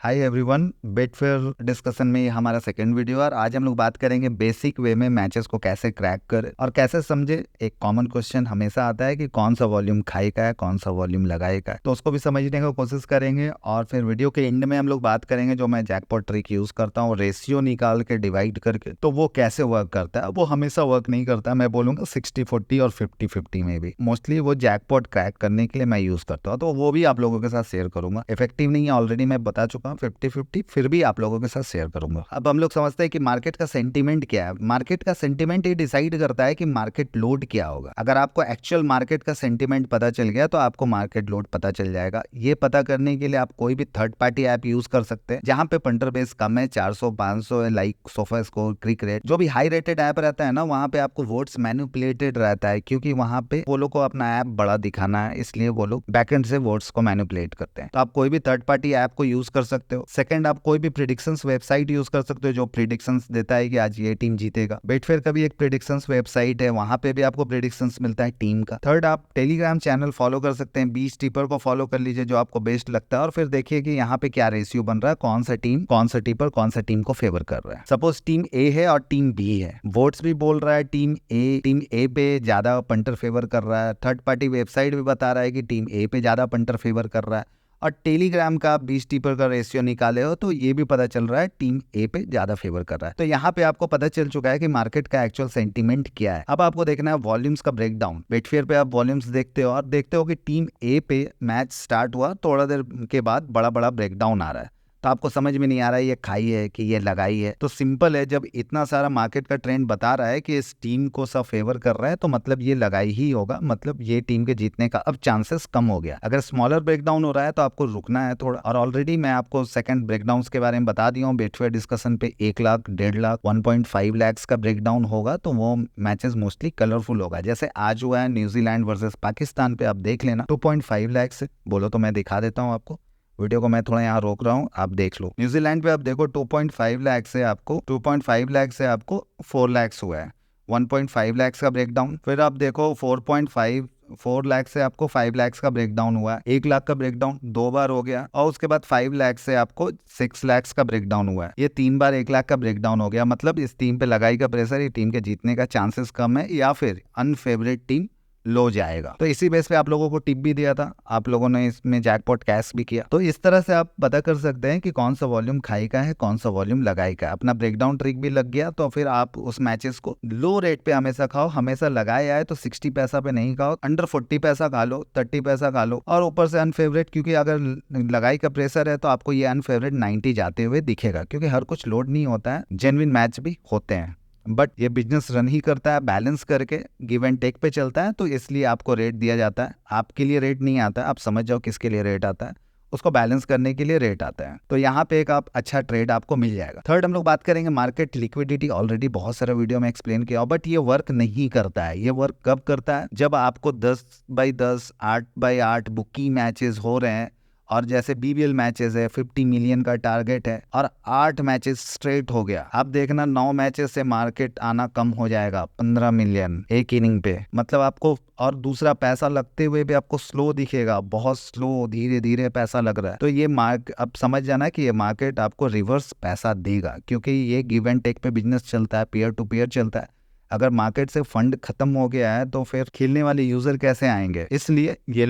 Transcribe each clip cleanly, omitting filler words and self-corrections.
Hi everyone, Betfair discussion में ये हमारा सेकंड वीडियो है और आज हम लोग बात करेंगे बेसिक वे में मैचेस को कैसे क्रैक करें और कैसे समझे। एक कॉमन क्वेश्चन हमेशा आता है कि कौन सा वॉल्यूम खाई का है, कौन सा वॉल्यूम लगाए का है, तो उसको भी समझने की कोशिश करेंगे। और फिर वीडियो के एंड में हम लोग बात करेंगे जो मैं जैकपॉट ट्रिक यूज करता हूँ, रेशियो निकाल के डिवाइड करके, तो वो कैसे वर्क करता है। वो हमेशा वर्क नहीं करता, मैं बोलूंगा 60-40 और 50-50 में भी मोस्टली वो जैकपॉट क्रैक करने के लिए मैं यूज करता हूँ, तो वो भी आप लोगों के साथ शेयर करूंगा। इफेक्टिव नहीं है, ऑलरेडी मैं बता चुका हूँ 50-50, फिर भी आप लोगों के साथ शेयर करूंगा। अब हम लोग समझते हैं कि मार्केट का सेंटीमेंट क्या है। मार्केट का सेंटीमेंट ये डिसाइड करता है कि मार्केट लोड क्या होगा। अगर आपको एक्चुअल मार्केट का सेंटीमेंट पता चल गया तो आपको मार्केट लोड पता चल जाएगा। ये पता करने के लिए आप कोई भी थर्ड पार्टी ऐप यूज कर सकते हैं जहां पे पंटर बेस कम है, 400-500 है, लाइक सोफा स्कोर, क्रिक रेट, जो भी हाई रेटेड ऐप रहता है ना, वहां पे आपको वोट्स मैनिपुलेटेड रहता है, क्योंकि वहां पे वो लोग को अपना ऐप बड़ा दिखाना है, इसलिए वो लोग बैकएंड से वोट्स को मैनिपुलेट करते हैं। तो आप कोई भी थर्ड पार्टी ऐप को यूज कर सकते हो। सेकंड, आप कोई भी प्रेडिक्शंस वेबसाइट यूज कर सकते हो जो प्रेडिक्शंस देता है कि आज ये टीम जीतेगा। बेटफेयर का भी एक प्रेडिक्शंस वेबसाइट है, वहां पे भी आपको प्रेडिक्शंस मिलता है टीम का। थर्ड, आप टेलीग्राम चैनल फॉलो कर सकते हैं, 20 टिपर को फॉलो कर लीजिए जो आपको बेस्ट लगता है, और फिर देखिए कि यहाँ पे क्या रेशियो बन रहा है, कौन सा टीम, कौन सा टिपर, कौन सा टीम को फेवर कर रहा है। सपोज टीम ए है और टीम बी है, वोट्स भी बोल रहा है टीम ए पे ज्यादा पंटर फेवर कर रहा है, थर्ड पार्टी वेबसाइट भी बता रहा है कि टीम ए पे ज्यादा पंटर फेवर कर रहा है, और टेलीग्राम का 20 टिपर का रेशियो निकाले हो तो ये भी पता चल रहा है टीम ए पे ज्यादा फेवर कर रहा है। तो यहाँ पे आपको पता चल चुका है कि मार्केट का एक्चुअल सेंटीमेंट क्या है। अब आपको देखना है वॉल्यूम्स का ब्रेकडाउन। बेटफेयर पे आप वॉल्यूम्स देखते हो और देखते हो कि टीम ए पे मैच स्टार्ट हुआ, थोड़ा देर के बाद बड़ा बड़ा ब्रेकडाउन आ रहा है, तो आपको समझ में नहीं आ रहा है ये खाई है कि ये लगाई है। तो सिंपल है, जब इतना सारा मार्केट का ट्रेंड बता रहा है कि इस टीम को सब फेवर कर रहा है तो मतलब ये लगाई ही होगा, मतलब ये टीम के जीतने का अब चांसेस कम हो गया। अगर स्मॉलर ब्रेकडाउन हो रहा है तो आपको रुकना है थोड़ा। और ऑलरेडी मैं आपको सेकंड ब्रेकडाउन के बारे में बता दिया हूँ बेटफेयर डिस्कशन पे। 1 लाख, 1.5 लाख, 1.5 लाख का ब्रेकडाउन होगा तो वो मैचेस मोस्टली कलरफुल होगा। जैसे आज हुआ है न्यूजीलैंड वर्सेस पाकिस्तान पे, आप देख लेना 2.5 लाख से। बोलो तो मैं दिखा देता हूँ आपको, वीडियो को मैं थोड़ा यहाँ रोक रहा हूँ, आप देख लो। न्यूजीलैंड पे आप देखो 2.5 लाख से आपको 4 लाख हुआ है, 1.5 लाख का ब्रेकडाउन। फिर आप देखो 4 लाख से आपको 5 लाख का ब्रेकडाउन हुआ है, 1 लाख का ब्रेकडाउन 2 बार हो गया, और उसके बाद 5 लाख से आपको 6 लाख का ब्रेकडाउन हुआ है। ये 3 बार 1 लाख का ब्रेकडाउन हो गया, मतलब इस टीम पे लगाई का प्रेशर, ये टीम के जीतने का चांसेस कम है, या फिर अनफेवरेट टीम लो जाएगा। तो इसी बेस पे आप लोगों को टिप भी दिया था, आप लोगों ने इसमें जैकपॉट कैश भी किया। तो इस तरह से आप पता कर सकते हैं कि कौन सा वॉल्यूम खाई का है, कौन सा वॉल्यूम लगाई का है। अपना ब्रेकडाउन ट्रिक भी लग गया, तो फिर आप उस मैचेस को लो रेट पे हमेशा खाओ। हमेशा लगाए आए तो 60 पैसा पे नहीं खाओ, अंडर 40 पैसा खा लो, 30 पैसा खा लो, और ऊपर से अनफेवरेट, क्योंकि अगर लगाई का प्रेशर है तो आपको ये अनफेवरेट 90 जाते हुए दिखेगा, क्योंकि हर कुछ लोड नहीं होता है, जेन्युइन मैच भी होते हैं, बट ये बिजनेस रन ही करता है बैलेंस करके, गिव एंड टेक पे चलता है, तो इसलिए आपको रेट दिया जाता है। आपके लिए रेट नहीं आता है, आप समझ जाओ किसके लिए रेट आता है, उसको बैलेंस करने के लिए रेट आता है। तो यहाँ पे एक आप अच्छा ट्रेड आपको मिल जाएगा। थर्ड, हम लोग बात करेंगे मार्केट लिक्विडिटी। ऑलरेडी बहुत सारा वीडियो में एक्सप्लेन किया, बट ये वर्क नहीं करता है। ये वर्क कब करता है? जब आपको 10/10, 8/8 बुकी मैचेस हो रहे हैं, और जैसे बीबीएल मैचेस है, 50 मिलियन का टारगेट है और 8 मैचेस स्ट्रेट हो गया, अब देखना 9 मैचेस से मार्केट आना कम हो जाएगा, 15 मिलियन एक इनिंग पे, मतलब आपको, और दूसरा पैसा लगते हुए भी आपको स्लो दिखेगा, बहुत स्लो, धीरे धीरे पैसा लग रहा है। तो ये अब समझ जाना कि ये मार्केट आपको रिवर्स पैसा देगा, क्योंकि ये गिव एंड टेक पे बिजनेस चलता है, पीयर टू पीयर चलता है। अगर मार्केट से फंड खत्म हो गया है तो फिर खेलने वाले यूजर कैसे आएंगे? इसलिए ये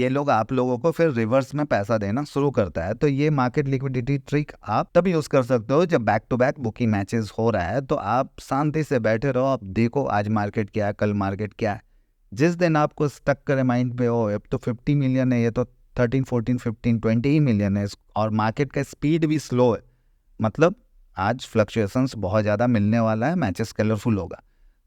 लोग आप लोगों को फिर रिवर्स में पैसा देना शुरू करता है। तो ये मार्केट लिक्विडिटी ट्रिक आप तभी यूज कर सकते हो जब back to back booking matches हो रहा है, तो आप शांति से बैठे रहो, आप देखो आज मार्केट क्या है, कल मार्केट क्या है। जिस दिन आपको स्टक करे माइंड पे, हो अब तो 50 मिलियन है, ये तो 13, 14, 15, 20 ही मिलियन है, और मार्केट का स्पीड भी स्लो है, मतलब आज फ्लक्चुएशंस बहुत ज़्यादा मिलने वाला है, मैचेस कलरफुल होगा,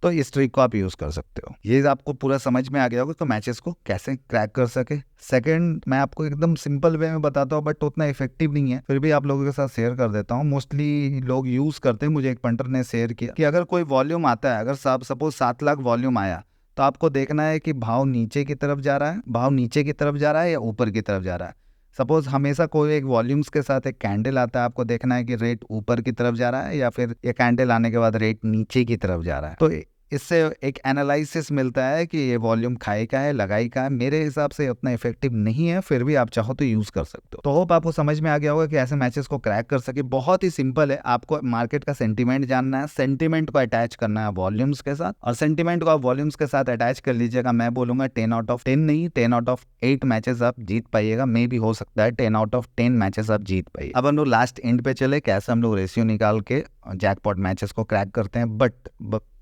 तो इस ट्रिक को आप यूज़ कर सकते हो। ये आपको पूरा समझ में आ गया होगा तो मैचेस को कैसे क्रैक कर सके। सेकंड, मैं आपको एकदम सिंपल वे में बताता हूँ, बट उतना इफेक्टिव नहीं है, फिर भी आप लोगों के साथ शेयर कर देता हूँ। मोस्टली लोग यूज़ करते हैं, मुझे एक पंटर ने शेयर किया कि अगर कोई वॉल्यूम आता है, अगर सपोज 7 लाख वॉल्यूम आया, तो आपको देखना है कि भाव नीचे की तरफ जा रहा है, भाव नीचे की तरफ जा रहा है या ऊपर की तरफ जा रहा है। सपोज हमेशा कोई एक वॉल्यूम्स के साथ एक कैंडल आता है, आपको देखना है कि रेट ऊपर की तरफ जा रहा है या फिर ये कैंडल आने के बाद रेट नीचे की तरफ जा रहा है। तो इससे एक एनालिसिस मिलता है कि ये वॉल्यूम खाई का है, लगाई का है। मेरे हिसाब से उतना इफेक्टिव नहीं है, फिर भी आप चाहो तो यूज कर सकते हो। तो होप आपको समझ में आ गया होगा कि ऐसे मैचेस को क्रैक कर सके। बहुत ही सिंपल है, आपको मार्केट का सेंटीमेंट जानना है, सेंटीमेंट को अटैच करना है वॉल्यूम्स के साथ, और सेंटीमेंट को आप वॉल्यूम्स के साथ अटैच कर लीजिएगा। मैं बोलूंगा 10 आउट ऑफ 10 नहीं, 10 आउट ऑफ 8 मैचेस आप जीत पाइएगा। मे भी हो सकता है 10 आउट ऑफ 10 मैचेस आप जीत पाइए। अब हम लोग लास्ट एंड पे चले, कैसे हम लोग रेशियो निकाल के जैकपॉट मैचेस को क्रैक करते हैं। बट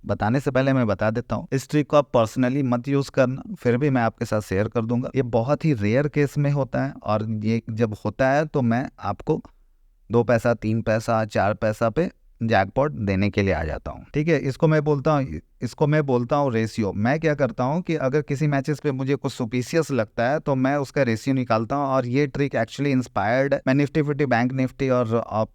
बताने से पहले मैं बता देता हूँ, इस ट्रिक को आप पर्सनली मत यूज करना, फिर भी मैं आपके साथ शेयर कर दूंगा। ये बहुत ही रेयर केस में होता है, और ये जब होता है तो मैं आपको 2 पैसा 3 पैसा 4 पैसा पे जैकपॉट देने के लिए आ जाता हूँ। ठीक है, इसको मैं बोलता हूँ रेशियो। मैं क्या करता हूँ कि अगर किसी मैचेस पे मुझे कुछ सुपीशियस लगता है तो मैं उसका रेशियो निकालता हूँ, और ये ट्रिक एक्चुअली इंस्पायर्ड, मैं निफ्टी फिफ्टी बैंक निफ्टी और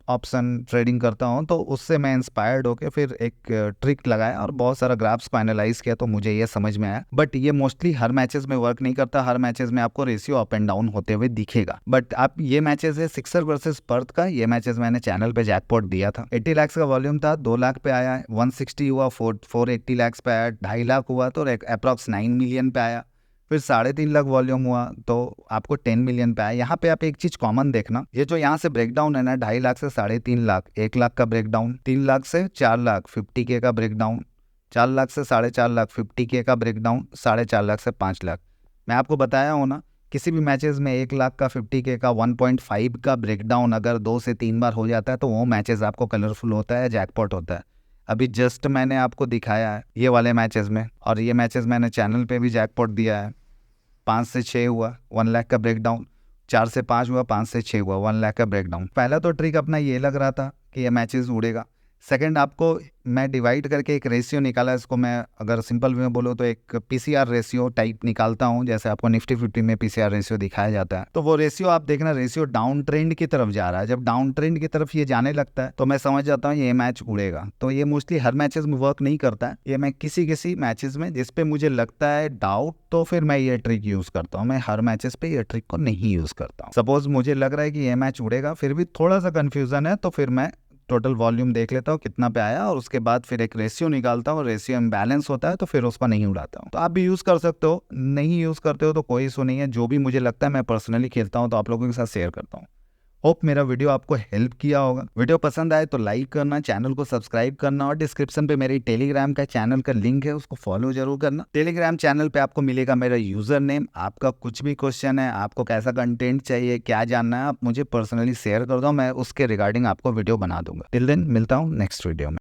ऑप्शन ट्रेडिंग करता हूँ, तो उससे मैं इंस्पायर्ड होकर फिर एक ट्रिक लगाया और बहुत सारा ग्राफ्स को एनालाइज किया, तो मुझे ये समझ में आया। बट ये मोस्टली हर मैचेस में वर्क नहीं करता, हर मैचेस में आपको रेशियो अप एंड डाउन होते हुए दिखेगा। बट आप ये मैचेस है सिक्सर वर्सेस पर्थ का, ये मैचेस मैंने चैनल पे जैकपॉट दिया था। 80 लाख का वॉल्यूम था, 2 लाख पे आया, 160 हुआ, 480 लाख पे आया, 2.5 लाख हुआ तो अप्रॉक्स 9 मिलियन पे आया, फिर 3.5 लाख वॉल्यूम हुआ तो आपको 10 मिलियन पे आया। यहाँ पे आप एक चीज कॉमन देखना, ये जो यहाँ से ब्रेकडाउन है ना, 2.5 लाख से 3.5 लाख, 1 लाख का ब्रेकडाउन, 3 लाख से 4 लाख 50K का ब्रेकडाउन, 4 लाख से 4.5 लाख 50K का ब्रेकडाउन, 4.5 लाख से 5 लाख। मैं आपको बताया हूँ ना, किसी भी मैचेस में 1 लाख का 50K का 1.5 का ब्रेकडाउन अगर 2 से 3 बार हो जाता है तो वो मैचेस आपको कलरफुल होता है, जैकपॉट होता है। अभी जस्ट मैंने आपको दिखाया है ये वाले मैचेस में, और ये मैचेस मैंने चैनल पे भी जैकपॉट दिया है। 5 से 6 हुआ 1 लाख का ब्रेकडाउन, 4 से 5 हुआ, 5 से 6 हुआ 1 लाख का ब्रेकडाउन। पहला तो ट्रिक अपना ये लग रहा था कि ये मैचेस उड़ेगा। सेकंड, आपको मैं डिवाइड करके एक रेशियो निकाला, इसको मैं अगर सिंपल वे में बोलो तो एक पीसीआर रेशियो टाइप निकालता हूँ, जैसे आपको निफ्टी 50 में पीसीआर रेशियो दिखाया जाता है। तो वो रेशियो आप देखना, रेशियो डाउन ट्रेंड की तरफ जा रहा है। जब डाउन ट्रेंड की तरफ ये जाने लगता है तो मैं समझ जाता हूँ ये मैच उड़ेगा। तो ये मोस्टली हर मैचेस में वर्क नहीं करता है, ये मैं किसी मैचेस में जिसपे मुझे लगता है डाउट, तो फिर मैं ये ट्रिक यूज करता हूँ। मैं हर मैचेस पे ये ट्रिक को नहीं यूज करता हूँ। सपोज मुझे लग रहा है कि ये मैच उड़ेगा, फिर भी थोड़ा सा कंफ्यूजन है, तो फिर मैं टोटल वॉल्यूम देख लेता हूँ कितना पे आया, और उसके बाद फिर एक रेशियो निकालता हूँ। रेशियो इम्बैलेंस होता है तो फिर उसको नहीं उड़ाता हूँ। तो आप भी यूज़ कर सकते हो, नहीं यूज़ करते हो तो कोई इशू नहीं है। जो भी मुझे लगता है मैं पर्सनली खेलता हूँ तो आप लोगों के साथ शेयर करता हूँ। होप मेरा वीडियो आपको हेल्प किया होगा। वीडियो पसंद आए तो लाइक करना, चैनल को सब्सक्राइब करना, और डिस्क्रिप्शन पे मेरी टेलीग्राम का चैनल का लिंक है, उसको फॉलो जरूर करना। टेलीग्राम चैनल पे आपको मिलेगा मेरा यूजर नेम। आपका कुछ भी क्वेश्चन है, आपको कैसा कंटेंट चाहिए, क्या जानना है, आप मुझे पर्सनली शेयर कर दो, मैं उसके रिगार्डिंग आपको वीडियो बना दूंगा। टिल देन मिलता हूँ नेक्स्ट वीडियो में।